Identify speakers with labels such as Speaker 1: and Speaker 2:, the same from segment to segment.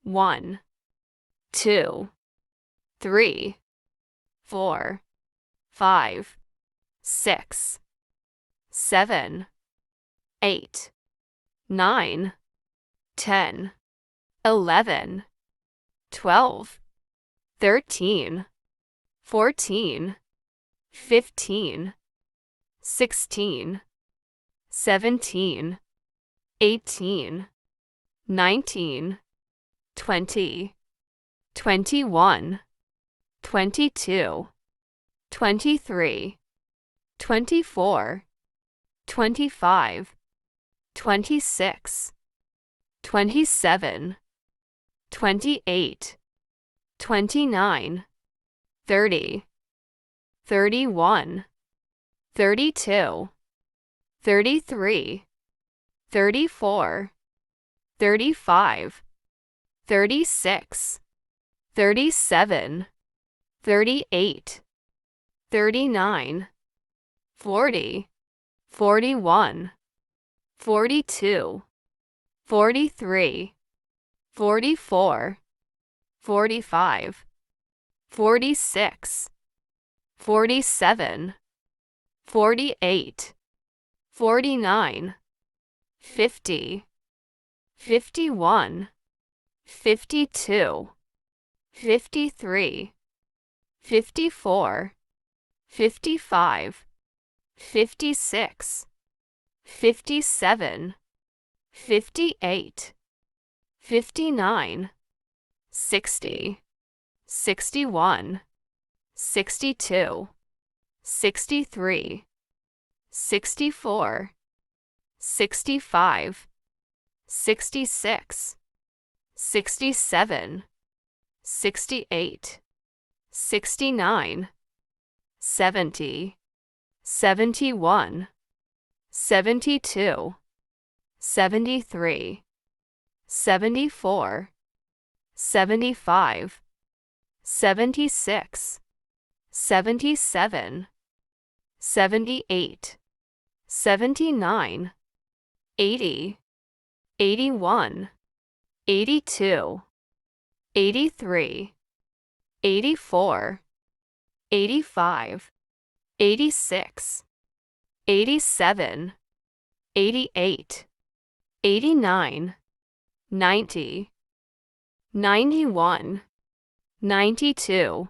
Speaker 1: 1, 2, 3, 4, 5, 6, 7, 8, 9, 10, 11, 12, 13, 14, 15, 16, 17, 18, 19, 20, 21, 22, 23, 24, 25, 26, 27, 28, 29, 30, 31, 32, 33, 34, 35, 36, 37, 38, 39, 40, 41, 42, 43, 44, 45, 46, 47, 48, 49, 50, 51, 52, 53, 54, 55, 56, 57, 58, 59, 60, 61, 62, 63, 64, 65, 66, 67, 68, 69, 70, 71, 72, 73, 74, 75, 76, 77, 78, 79, 80, 81, 82, 83, 84, 85, 86, 87, 88, 89, 90, 91, 92,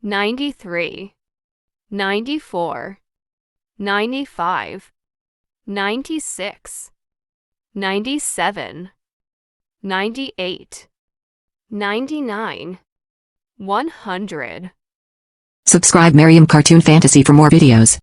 Speaker 1: 93, 94, 95, 96, 97, 98, 99, 100.
Speaker 2: Subscribe Maryam Cartoon Fantasy for more videos.